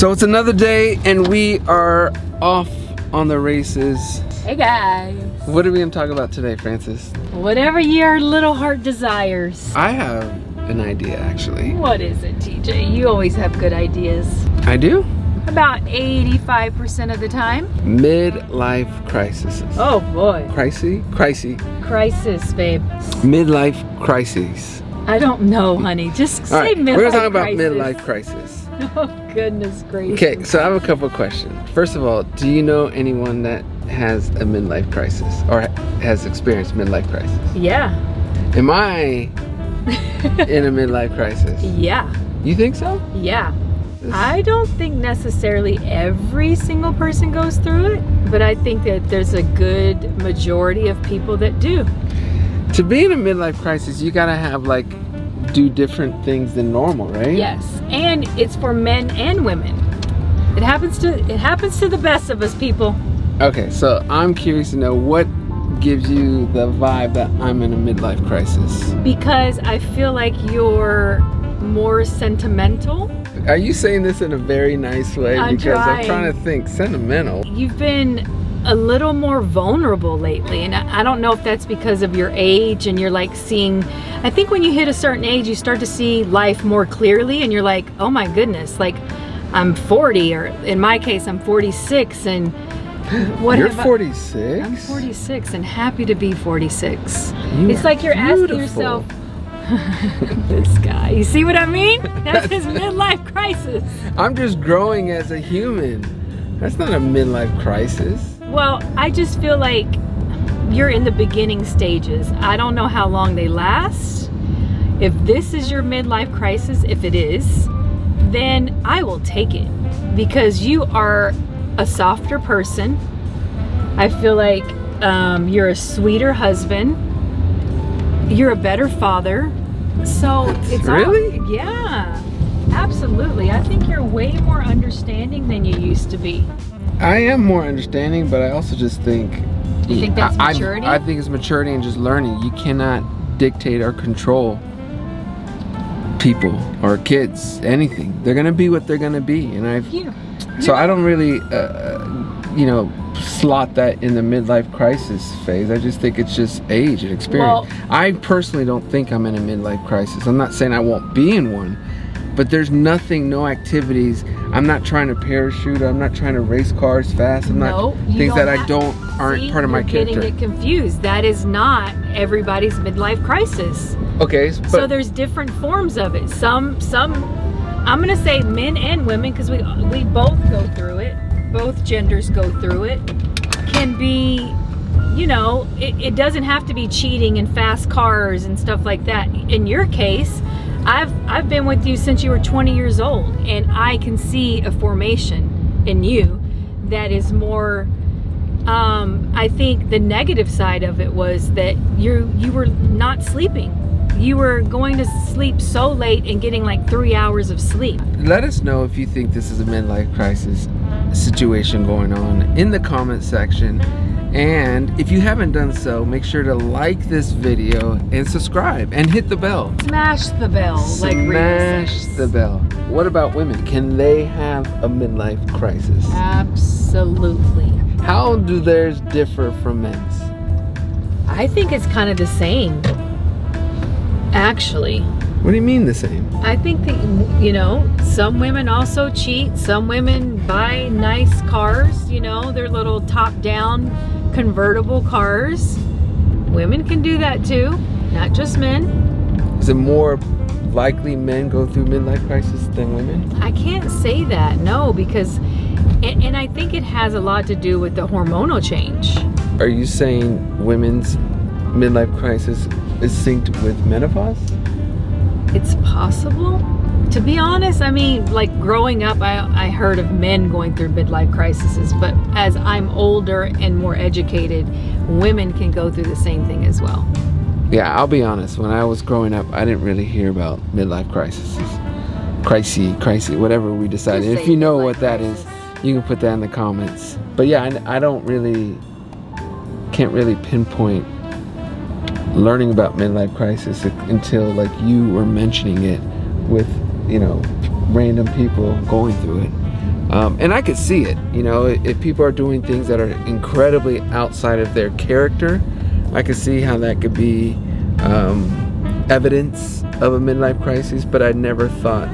So it's another day and we are off on the races. Hey guys. What are we going to talk about today, Francis? Whatever your little heart desires. I have an idea, actually. What is it, TJ? You always have good ideas. I do? About 85% of the time. Midlife crises. Oh boy. Crisis, babe. midlife crises. I don't know, honey. Just say All right, midlife we're going to talk about crisis. midlife crisis. Oh, goodness gracious. Okay, so I have a couple of questions. First of all, do you know anyone that has a midlife crisis or has experienced midlife crisis? Yeah. Am I in a midlife crisis? Yeah. You think so? Yeah. I don't think necessarily every single person goes through it, but I think that there's a good majority of people that do. To be in a midlife crisis, you gotta have do different things than normal, right? Yes, and it's for men and women. It happens to the best of us, people. Okay, so I'm curious to know what gives you the vibe that I'm in a midlife crisis. Because I feel like you're more sentimental. Are you saying this in a very nice way? I'm I'm trying to think. Sentimental. You've been a little more vulnerable lately, and I don't know if that's because of your age and you're seeing, I think when you hit a certain age you start to see life more clearly and you're like, oh my goodness, I'm 40, or in my case I'm 46, and what You're 46? I'm 46 and happy to be 46. It's It's like you're asking yourself, this guy, you see what I mean? That's his midlife crisis. I'm just growing as a human. That's not a midlife crisis. Well, I just feel like you're in the beginning stages. I don't know how long they last. If this is your midlife crisis, if it is, then I will take it, because you are a softer person. I feel like you're a sweeter husband. You're a better father. So it's Really? Yeah, absolutely. I think you're way more understanding than you used to be. I am more understanding, but I also just think... You think that's maturity? I think it's maturity and just learning. You cannot dictate or control people or kids, anything. They're gonna be what they're gonna be, and I don't really, slot that in the midlife crisis phase. I just think it's just age and experience. Well, I personally don't think I'm in a midlife crisis. I'm not saying I won't be in one, but there's no activities. I'm not trying to parachute. I'm not trying to race cars fast. I'm not things that aren't part of my character. You're getting it confused. That is not everybody's midlife crisis. Okay, so there's different forms of it. Some I'm gonna say men and women, because we both go through it. Both genders go through it. Can be, it doesn't have to be cheating and fast cars and stuff like that. In your case, I've been with you since you were 20 years old, and I can see a formation in you that is more, I think the negative side of it was that you were not sleeping. You were going to sleep so late and getting 3 hours of sleep. Let us know if you think this is a midlife crisis situation going on in the comment section. And if you haven't done so, make sure to like this video and subscribe and hit the bell. Smash the bell. Smash the bell. What about women? Can they have a midlife crisis? Absolutely. How do theirs differ from men's? I think it's kind of the same, actually. What do you mean the same? I think that, some women also cheat. Some women buy nice cars, their little top-down convertible cars. Women can do that too, not just men. Is it more likely men go through midlife crisis than women? I can't say that, no, because, and I think it has a lot to do with the hormonal change. Are you saying women's midlife crisis is synced with menopause? It's possible. To be honest, growing up, I heard of men going through midlife crises, but as I'm older and more educated, women can go through the same thing as well. Yeah, I'll be honest. When I was growing up, I didn't really hear about midlife crises. Crisis, whatever we decided. If you know what that is, you can put that in the comments. But yeah, I can't really pinpoint learning about midlife crisis until you were mentioning it with random people going through it. And I could see it, you know, if people are doing things that are incredibly outside of their character, I could see how that could be evidence of a midlife crisis. But I never thought,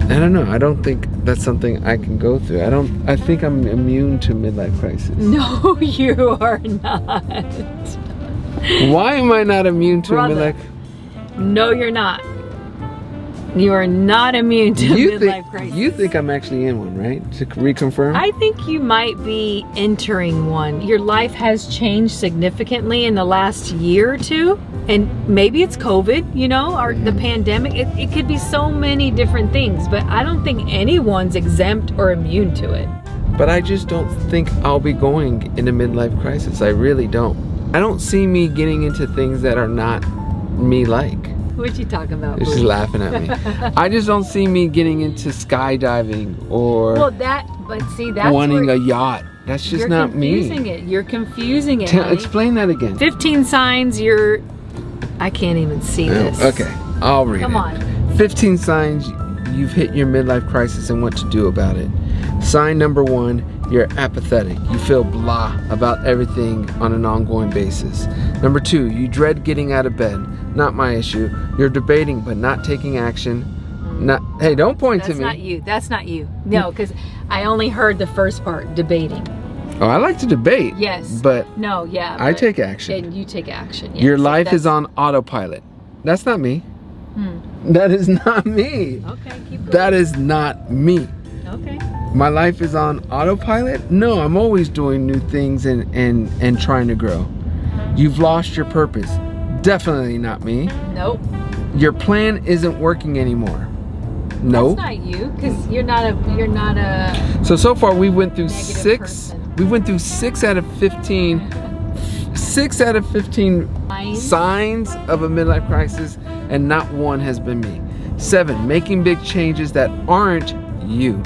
I don't know, I don't think that's something I can go through. I think I'm immune to midlife crisis. No, you are not. Why am I not immune to Brother. midlife? No, you're not. You are not immune to midlife crisis. You think I'm actually in one, right? To reconfirm? I think you might be entering one. Your life has changed significantly in the last year or two. And maybe it's COVID, you know, or the pandemic. It could be so many different things, but I don't think anyone's exempt or immune to it. But I just don't think I'll be going into midlife crisis. I really don't. I don't see me getting into things that are not me like. What you talking about? She's laughing at me. I just don't see me getting into skydiving or but see, that's wanting a yacht. That's just not me. You're confusing it. Explain that again. 15 signs I can't even see this. Okay, I'll read it. Come on. 15 signs you've hit your midlife crisis and what to do about it. Sign number 1, you're apathetic. You feel blah about everything on an ongoing basis. Number 2, you dread getting out of bed. Not my issue. You're debating but not taking action. Hey, don't point to me. That's not you. That's not you. No, because I only heard the first part, debating. Oh, I like to debate. Yes. But no, yeah. I take action. And you take action. Yes. Your life is on autopilot. That's not me. That is not me. Okay, keep going. That is not me. Okay. My life is on autopilot? No, I'm always doing new things and trying to grow. You've lost your purpose. Definitely not me. Nope. Your plan isn't working anymore. Nope. That's not you, because you're not a So far we went through 6. person. We went through 6 out of 15. 6 out of 15 signs of a midlife crisis, and not one has been me. 7, making big changes that aren't you.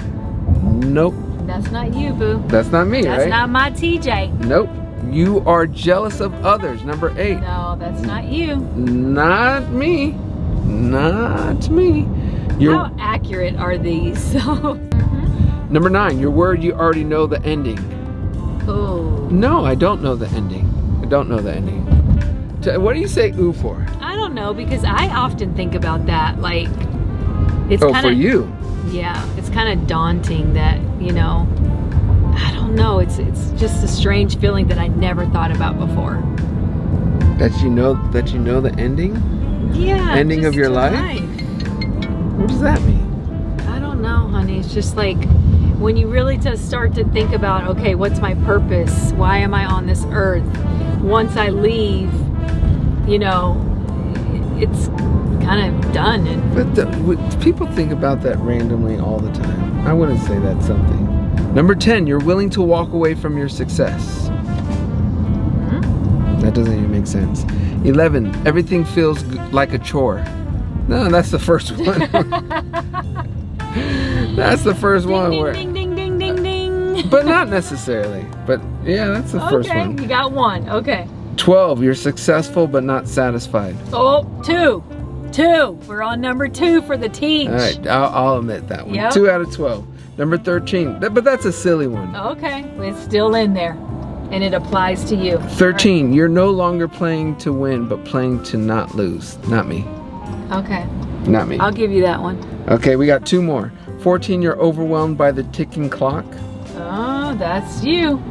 Nope. That's not you, boo. That's not me, right? That's not my TJ. Nope. You are jealous of others. Number 8. No, that's not you. Not me. Not me. How accurate are these? Number 9, you're worried you already know the ending. Oh. No, I don't know the ending. I don't know the ending. What do you say ooh for? I don't know, because I often think about that. Like, it's for you. Yeah, it's kind of daunting that, you know, I don't know. It's just a strange feeling that I never thought about before. That you know the ending? Yeah. Ending of your life? What does that mean? I don't know, honey. It's just like when you really just start to think about, okay, what's my purpose? Why am I on this earth? Once I leave, you know, it's kind of done. But people think about that randomly all the time. I wouldn't say that's something. Number 10, you're willing to walk away from your success. That doesn't even make sense. 11, everything feels like a chore. No, that's the first one. That's the first one. Ding, ding, ding, ding, ding, ding. But not necessarily. But yeah, that's the first one. Okay, you got one. Okay. 12, you're successful but not satisfied. Oh, 2. We're on number 2 for the teach. All right, I'll admit that one. Yep. 2 out of 12. Number 13, but that's a silly one. Okay, it's still in there, and it applies to you. 13, you're no longer playing to win, but playing to not lose. Not me. Okay. Not me. I'll give you that one. Okay, we got 2 more. 14, you're overwhelmed by the ticking clock. Oh, that's you.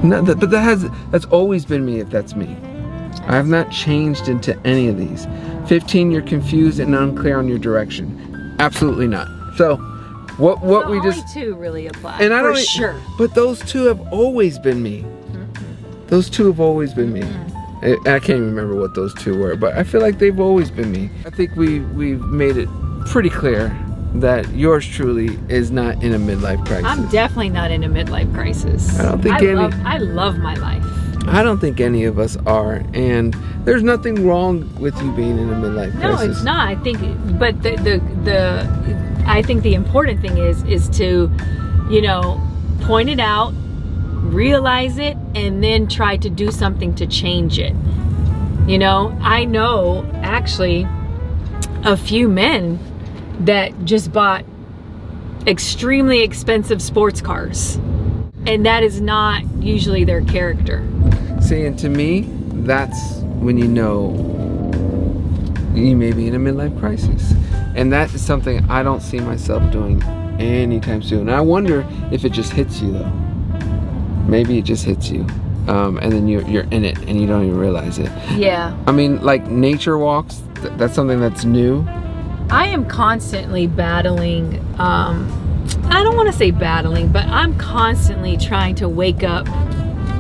No, but that's always been me if that's me. I have not changed into any of these. 15, you're confused and unclear on your direction. Absolutely not. So, what we just... Only 2 really apply, and I for don't, sure. But those 2 have always been me. Those 2 have always been me. I can't even remember what those 2 were, but I feel like they've always been me. I think we've made it pretty clear that yours truly is not in a midlife crisis. I'm definitely not in a midlife crisis. I don't think I love my life. I don't think any of us are, and there's nothing wrong with you being in a midlife crisis. No, it's not. I think, but I think the important thing is to, you know, point it out, realize it, and then try to do something to change it. You know, I know actually a few men that just bought extremely expensive sports cars. And that is not usually their character. See, and to me, that's when you know you may be in a midlife crisis. And that is something I don't see myself doing anytime soon. And I wonder if it just hits you though. Maybe it just hits you. And then you're in it and you don't even realize it. Yeah. I mean, like nature walks, that's something that's new. I am constantly battling, I don't want to say battling, but I'm constantly trying to wake up.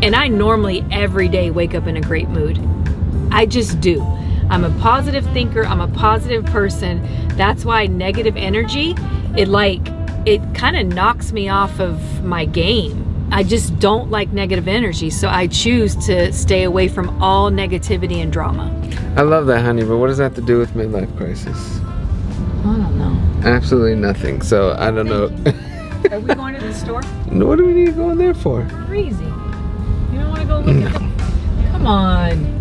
And I normally every day wake up in a great mood. I just do. I'm a positive thinker. I'm a positive person. That's why negative energy, it kind of knocks me off of my game. I just don't like negative energy. So I choose to stay away from all negativity and drama. I love that, honey, but what does that have to do with midlife crisis? I don't know. Absolutely nothing. So I don't know. Are we going to the store? What do we need to go in there for? Crazy. You don't want to go look at them? Come on.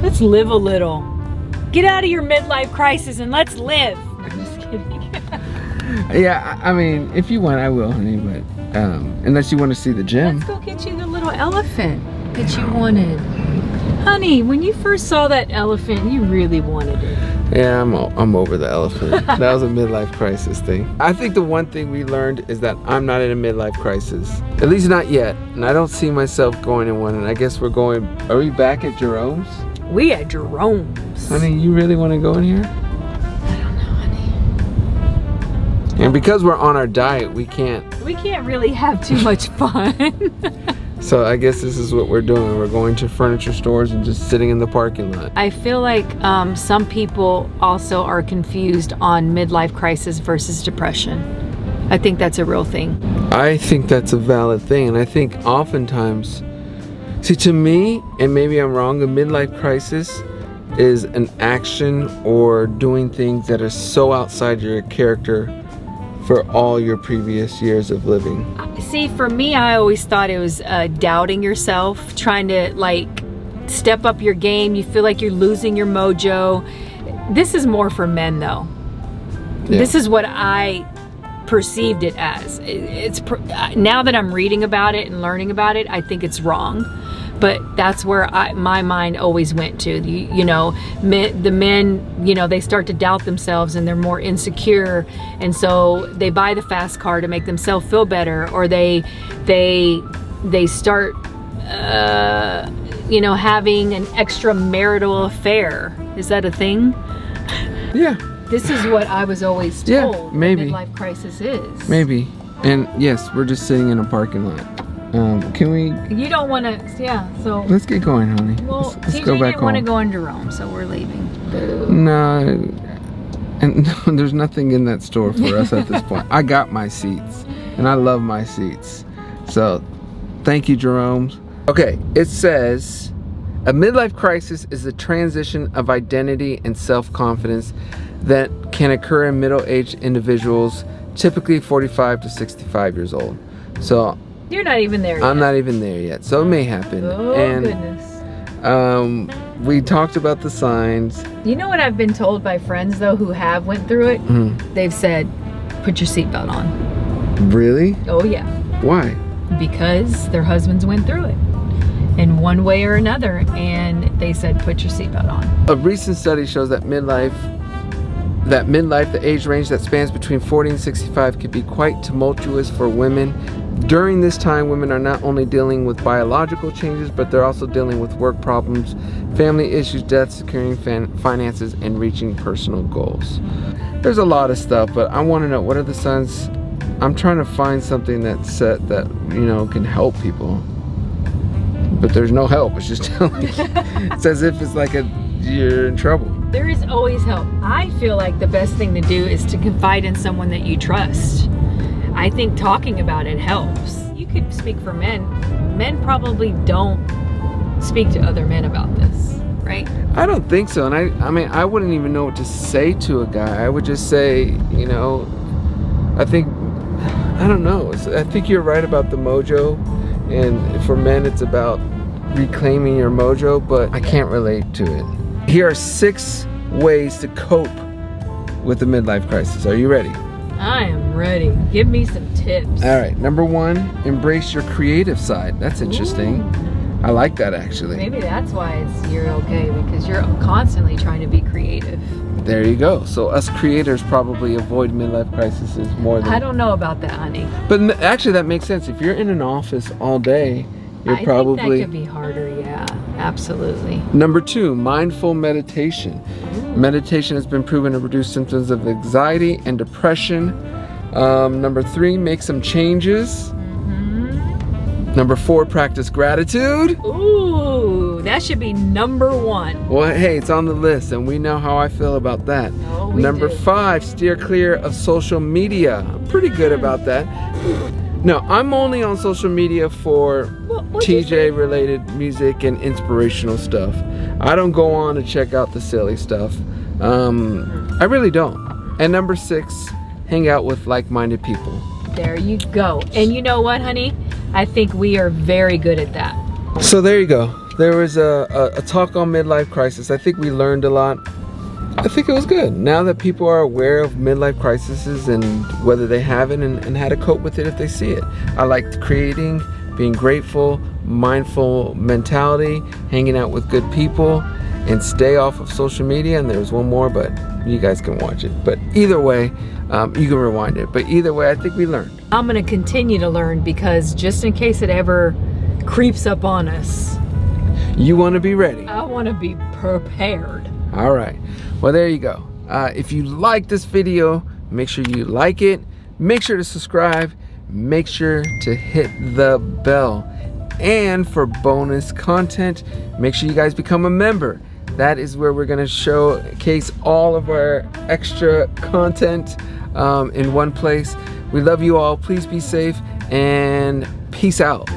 Let's live a little. Get out of your midlife crisis and let's live. No, I'm just kidding. Yeah, I mean, if you want, I will, honey, but unless you want to see the gym. Let's go get you the little elephant that you wanted. Honey, when you first saw that elephant, you really wanted it. Yeah, I'm over the elephant. That was a midlife crisis thing. I think the one thing we learned is that I'm not in a midlife crisis. At least not yet. And I don't see myself going in one. And I guess are we back at Jerome's? We at Jerome's. Honey, you really want to go in here? I don't know, honey. And because we're on our diet, we can't really have too much fun. So I guess this is what we're doing. We're going to furniture stores and just sitting in the parking lot. I feel like some people also are confused on midlife crisis versus depression. I think that's a real thing. I think that's a valid thing. And I think oftentimes, see, to me, and maybe I'm wrong, a midlife crisis is an action or doing things that are so outside your character for all your previous years of living. See, for me, I always thought it was doubting yourself, trying to like step up your game. You feel like you're losing your mojo. This is more for men though. Yeah. This is what I perceived it as. Now that I'm reading about it and learning about it, I think it's wrong. But that's where my mind always went to. The men, they start to doubt themselves and they're more insecure, and so they buy the fast car to make themselves feel better, or they start, having an extramarital affair. Is that a thing? Yeah. This is what I was always told. Yeah, maybe. Midlife crisis is. Maybe. And yes, we're just sitting in a parking lot. Can we? You don't want to, yeah. So let's get going, honey. Well, let's TJ go back didn't want to home. go into Rome, so we're leaving. Boo. No, and there's nothing in that store for us at this point. I got my seats, and I love my seats. So, thank you, Jerome. Okay, it says a midlife crisis is the transition of identity and self-confidence that can occur in middle-aged individuals, typically 45 to 65 years old. So. You're not even there yet. I'm not even there yet, so it may happen. Oh, and, goodness. We talked about the signs. You know what I've been told by friends, though, who have went through it? Mm-hmm. They've said, put your seatbelt on. Really? Oh, yeah. Why? Because their husbands went through it in one way or another, and they said, put your seatbelt on. A recent study shows that midlife, the age range that spans between 40 and 65, can be quite tumultuous for women. During this time, women are not only dealing with biological changes, but they're also dealing with work problems, family issues, death, securing finances, and reaching personal goals. There's a lot of stuff, but I want to know, what are the signs? I'm trying to find something that can help people. But there's no help. It's just telling you. It's as if it's like you're in trouble. There is always help. I feel like the best thing to do is to confide in someone that you trust. I think talking about it helps. You could speak for men. Men probably don't speak to other men about this, right? I don't think so. And I mean, I wouldn't even know what to say to a guy. I would just say, I don't know. I think you're right about the mojo. And for men, it's about reclaiming your mojo, but I can't relate to it. Here are 6 ways to cope with the midlife crisis. Are you ready? I am ready. Give me some tips. All right, number 1, embrace your creative side. That's interesting. Ooh. I like that actually. Maybe that's why you're okay, because you're constantly trying to be creative. There you go. So us creators probably avoid midlife crises more than... I don't know about that, honey. But actually that makes sense. If you're in an office all day, you're probably... I think that could be harder, yeah. Absolutely. Number 2, mindful meditation. Ooh. Meditation has been proven to reduce symptoms of anxiety and depression. Number 3, make some changes. Number 4, practice gratitude. Ooh, that should be number 1. Well, hey, it's on the list, and we know how I feel about that. Oh, we Number do. 5, steer clear of social media. I'm pretty good about that. No, I'm only on social media for TJ-related music and inspirational stuff. I don't go on to check out the silly stuff. I really don't. And number 6, hang out with like-minded people. There you go. And you know what, honey? I think we are very good at that. So there you go. There was a talk on midlife crisis. I think we learned a lot. I think it was good. Now that people are aware of midlife crises and whether they have it and how to cope with it if they see it. I liked creating, being grateful, mindful mentality, hanging out with good people, and stay off of social media. And there's one more, but you guys can watch it. But either way, you can rewind it. But either way, I think we learned. I'm going to continue to learn, because just in case it ever creeps up on us, you want to be ready. I want to be prepared. All right. Well, there you go. If you like this video, make sure you like it. Make sure to subscribe. Make sure to hit the bell. And for bonus content, make sure you guys become a member. That is where we're going to showcase all of our extra content in one place. We love you all. Please be safe and peace out.